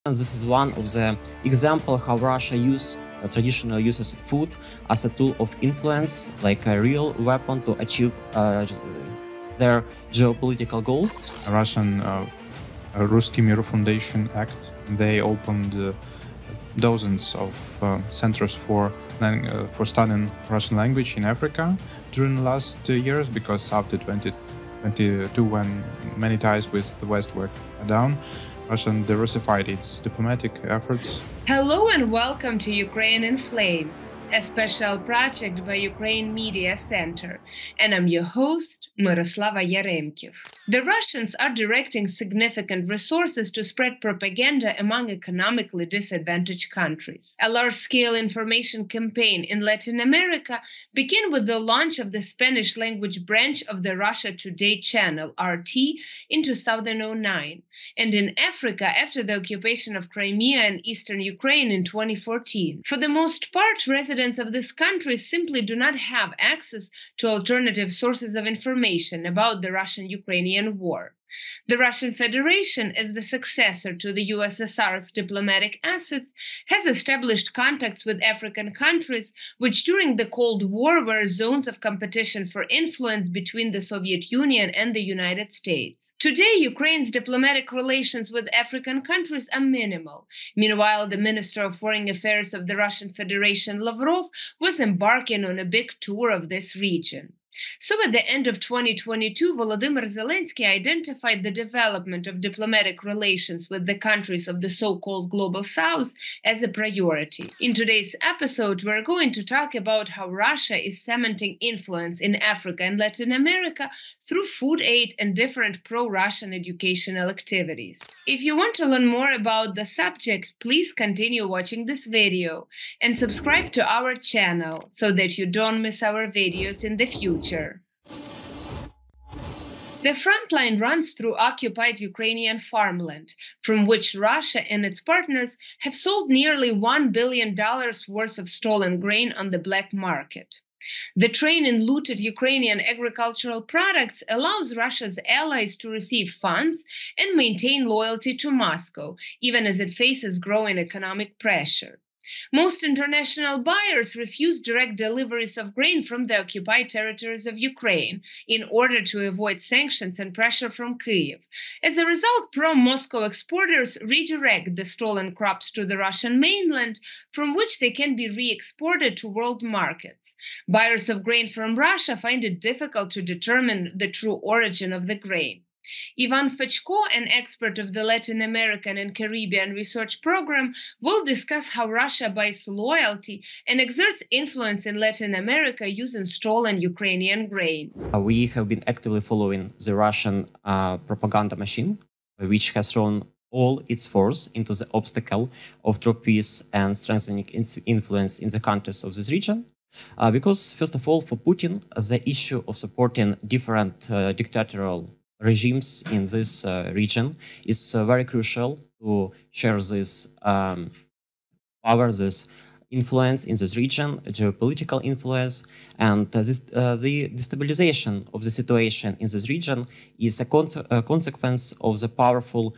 And this is one of the example how Russia traditionally uses food as a tool of influence, like a real weapon to achieve their geopolitical goals. Russian Ruski-Mir Foundation Act, they opened dozens of centers for studying Russian language in Africa during the last years, because after 2022, when many ties with the West were down, Russia diversified its diplomatic efforts. Hello and welcome to Ukraine in Flames, a special project by Ukraine Media Center, and I'm your host, Myroslava Yaremkiv. The Russians are directing significant resources to spread propaganda among economically disadvantaged countries. A large-scale information campaign in Latin America began with the launch of the Spanish-language branch of the Russia Today channel, RT, in 2009, and in Africa after the occupation of Crimea and eastern Ukraine in 2014. For the most part, residents of these countries simply do not have access to alternative sources of information about the Russian-Ukrainian war. The Russian Federation, as the successor to the USSR's diplomatic assets, has established contacts with African countries, which during the Cold War were zones of competition for influence between the Soviet Union and the United States. Today, Ukraine's diplomatic relations with African countries are minimal. Meanwhile, the Minister of Foreign Affairs of the Russian Federation, Lavrov, was embarking on a big tour of this region. So at the end of 2022, Volodymyr Zelensky identified the development of diplomatic relations with the countries of the so-called Global South as a priority. In today's episode, we're going to talk about how Russia is cementing influence in Africa and Latin America through food aid and different pro-Russian educational activities. If you want to learn more about the subject, please continue watching this video and subscribe to our channel so that you don't miss our videos in the future. The front line runs through occupied Ukrainian farmland, from which Russia and its partners have sold nearly $1 billion worth of stolen grain on the black market. The trade in looted Ukrainian agricultural products allows Russia's allies to receive funds and maintain loyalty to Moscow, even as it faces growing economic pressure. Most international buyers refuse direct deliveries of grain from the occupied territories of Ukraine in order to avoid sanctions and pressure from Kyiv. As a result, pro-Moscow exporters redirect the stolen crops to the Russian mainland, from which they can be re-exported to world markets. Buyers of grain from Russia find it difficult to determine the true origin of the grain. Fechko, an expert of the Latin American and Caribbean research program, will discuss how Russia buys loyalty and exerts influence in Latin America using stolen Ukrainian grain. We have been actively following the Russian propaganda machine, which has thrown all its force into the obstacle of true peace and strengthening influence in the countries of this region. Because, first of all, for Putin, the issue of supporting different dictatorial regimes in this region is very crucial to share this power, this influence in this region, geopolitical influence, and the destabilization of the situation in this region is a consequence of the powerful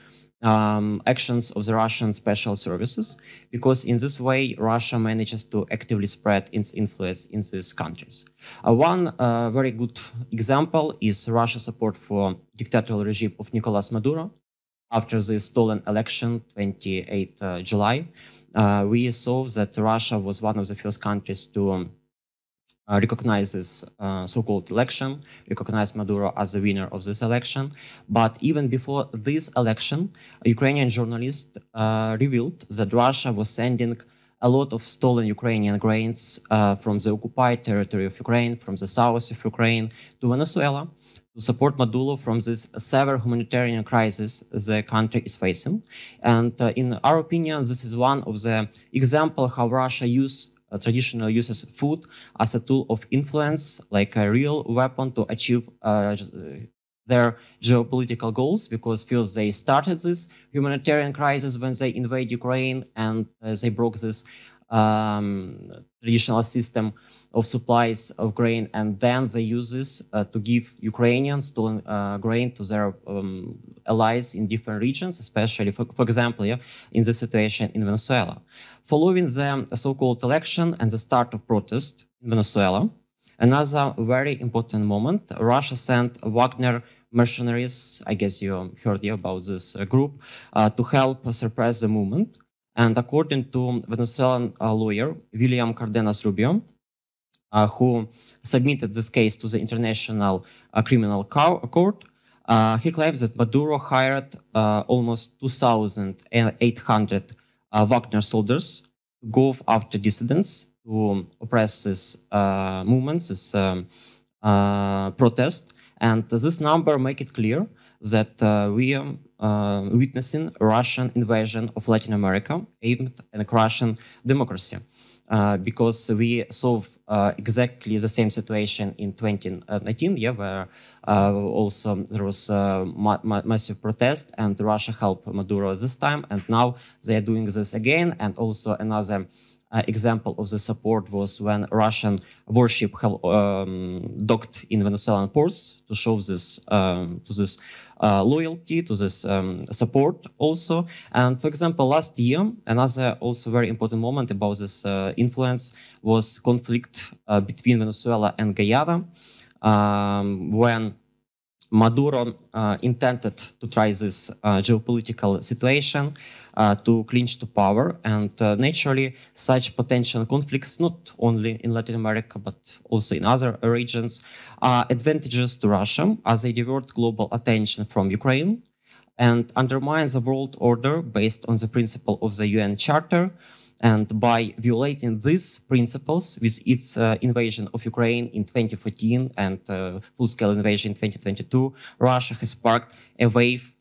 actions of the Russian special services, because in this way Russia manages to actively spread its influence in these countries. One very good example is Russia's support for dictatorial regime of Nicolas Maduro. After the stolen election, 28 July, we saw that Russia was one of the first countries to recognize this so-called election, recognize Maduro as the winner of this election. But even before this election, Ukrainian journalists revealed that Russia was sending a lot of stolen Ukrainian grains from the occupied territory of Ukraine, from the south of Ukraine, to Venezuela, to support Maduro from this severe humanitarian crisis the country is facing. And in our opinion, this is one of the examples how Russia traditionally uses food as a tool of influence, like a real weapon to achieve their geopolitical goals, because first they started this humanitarian crisis when they invade Ukraine and they broke this traditional system of supplies of grain, and then they use this to give Ukrainian stolen grain to their allies in different regions, especially, for example, in the situation in Venezuela. Following the so-called election and the start of protest in Venezuela, another very important moment, Russia sent Wagner mercenaries, I guess you heard about this group, to help suppress the movement. And according to Venezuelan lawyer William Cardenas Rubio, who submitted this case to the International Criminal Court, he claims that Maduro hired almost 2,800 Wagner soldiers to go after dissidents, to oppress this movements, this protest. And this number make it clear that we are witnessing a Russian invasion of Latin America aimed at Russian democracy. Because we saw exactly the same situation in 2019, where also there was massive protest and Russia helped Maduro this time, and now they are doing this again. And also another example of the support was when Russian warship docked in Venezuelan ports to show this loyalty, to this support also. And for example, last year, another also very important moment about this influence was conflict between Venezuela and Guyana, when Maduro intended to try this geopolitical situation to clinch to power, and naturally such potential conflicts, not only in Latin America but also in other regions, are advantageous to Russia as they divert global attention from Ukraine and undermine the world order based on the principle of the UN Charter. And by violating these principles with its invasion of Ukraine in 2014 and full-scale invasion in 2022, Russia has sparked a wave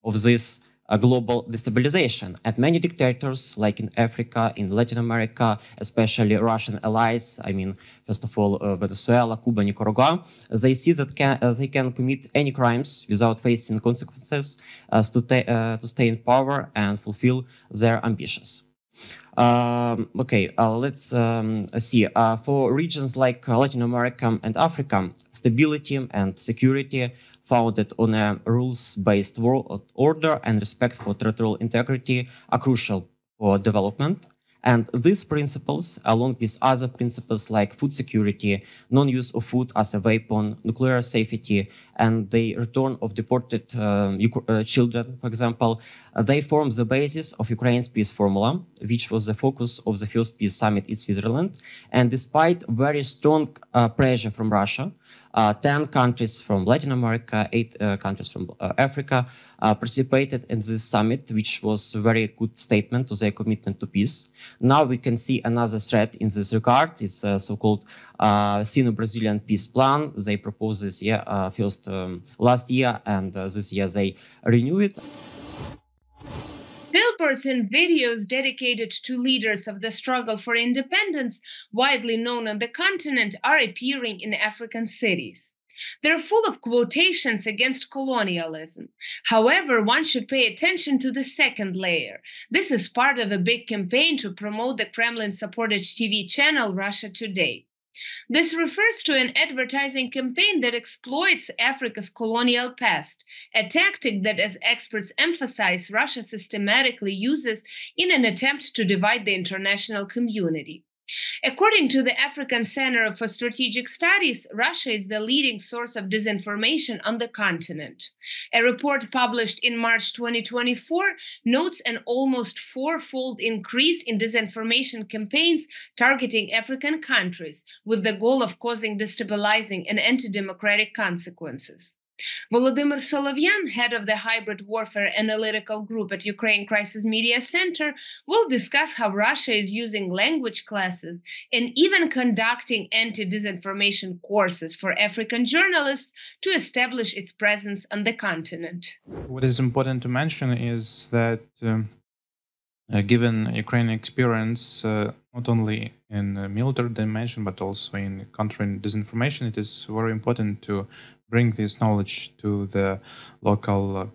of this global destabilization. And many dictators, like in Africa, in Latin America, especially Russian allies, I mean, first of all, Venezuela, Cuba, Nicaragua, they see that they can commit any crimes without facing consequences to stay in power and fulfill their ambitions. Let's see. For regions like Latin America and Africa, stability and security founded on a rules-based world order and respect for territorial integrity are crucial for development. And these principles, along with other principles like food security, non-use of food as a weapon, nuclear safety, and the return of deported children, for example, they form the basis of Ukraine's peace formula, which was the focus of the first peace summit in Switzerland. And despite very strong pressure from Russia, 10 countries from Latin America, 8 countries from Africa participated in this summit, which was a very good statement to their commitment to peace. Now we can see another threat in this regard. It's a so-called Sino-Brazilian peace plan. They proposed this year, first last year, and this year they renew it. Billboards and videos dedicated to leaders of the struggle for independence, widely known on the continent, are appearing in African cities. They're full of quotations against colonialism. However, one should pay attention to the second layer. This is part of a big campaign to promote the Kremlin-supported TV channel Russia Today. This refers to an advertising campaign that exploits Africa's colonial past, a tactic that, as experts emphasize, Russia systematically uses in an attempt to divide the international community. According to the African Center for Strategic Studies, Russia is the leading source of disinformation on the continent. A report published in March 2024 notes an almost four-fold increase in disinformation campaigns targeting African countries, with the goal of causing destabilizing and anti-democratic consequences. Volodymyr Solovian, head of the Hybrid Warfare Analytical Group at Ukraine Crisis Media Center, will discuss how Russia is using language classes and even conducting anti-disinformation courses for African journalists to establish its presence on the continent. What is important to mention is that given Ukrainian experience, not only in the military dimension, but also in countering disinformation, it is very important to bring this knowledge to the local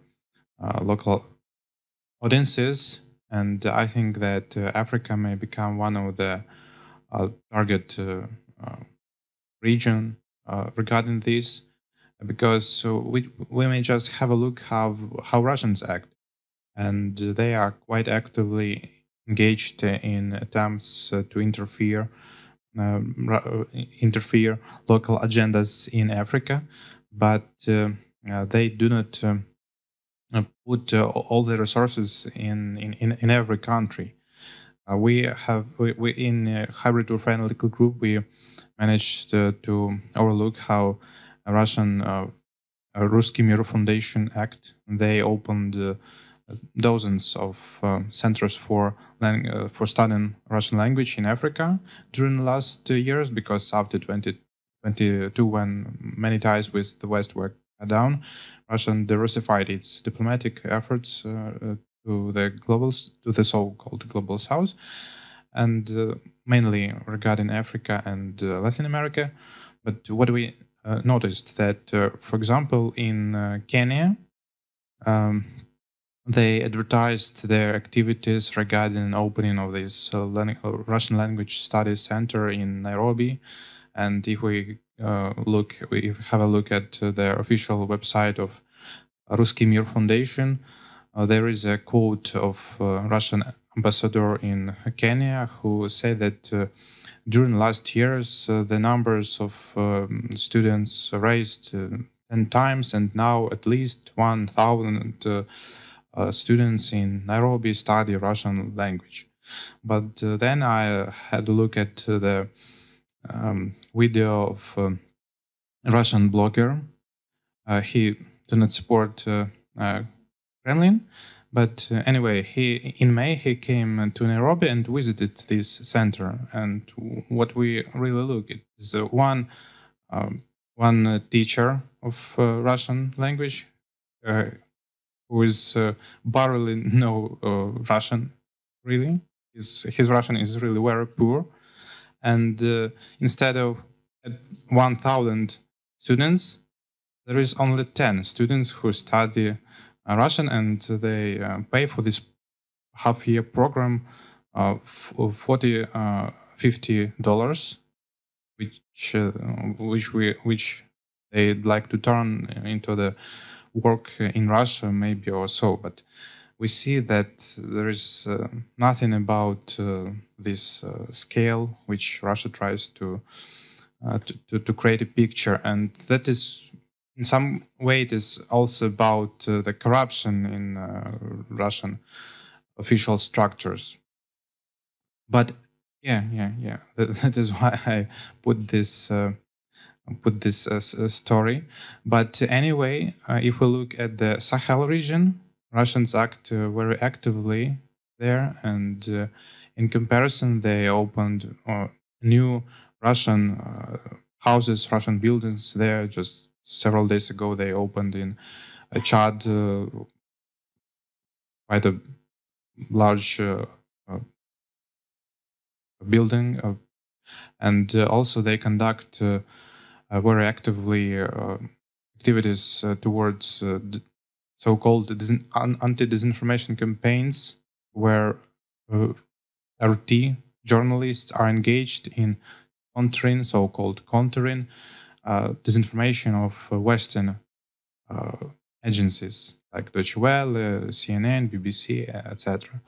audiences And I think that Africa may become one of the target region regarding this, because we may just have a look how Russians act, and they are quite actively engaged in attempts to interfere local agendas in Africa, but they do not put all the resources in every country. We in Hybrid Warfare Analytical Group, we managed to overlook how a Russian Ruski-Mir Foundation Act, they opened dozens of centers for studying Russian language in Africa during the last 2 years, because after 2022, when many ties with the West were cut down, Russia diversified its diplomatic efforts to the so-called global South, and mainly regarding Africa and Latin America. But what we noticed that, for example, in Kenya, they advertised their activities regarding opening of this Russian language studies center in Nairobi. And if we have a look at their official website of Ruski-Mir Foundation, there is a quote of Russian ambassador in Kenya who said that during last years the numbers of students raised 10 times, and now at least 1,000 students in Nairobi study Russian language. But then I had a look at the video of a Russian blogger. He did not support Kremlin, but anyway, in May he came to Nairobi and visited this center. And what we really look at is one teacher of Russian language who is barely know Russian, really. His Russian is really very poor. And instead of 1,000 students, there is only 10 students who study Russian, and they pay for this half-year program $50, which they'd like to turn into the work in Russia, maybe or so. But we see that there is nothing about this scale which Russia tries to create a picture, and that is in some way it is also about the corruption in Russian official structures. But that is why I put this story. But anyway, if we look at the Sahel region, Russians act very actively there, and in comparison, they opened new Russian houses, Russian buildings there. Just several days ago, they opened in Chad quite a large building, and also they conduct very actively activities towards so-called anti-disinformation campaigns, where RT journalists are engaged in countering disinformation of Western agencies like Deutsche Welle, CNN, BBC, etc.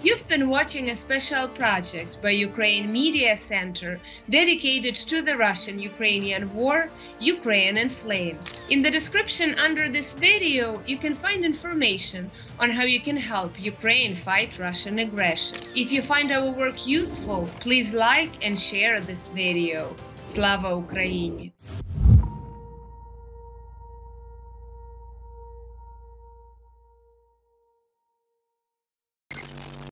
You've been watching a special project by Ukraine Media Center dedicated to the Russian-Ukrainian war, Ukraine in Flames. In the description under this video, you can find information on how you can help Ukraine fight Russian aggression. If you find our work useful, please like and share this video. Slava Ukraini!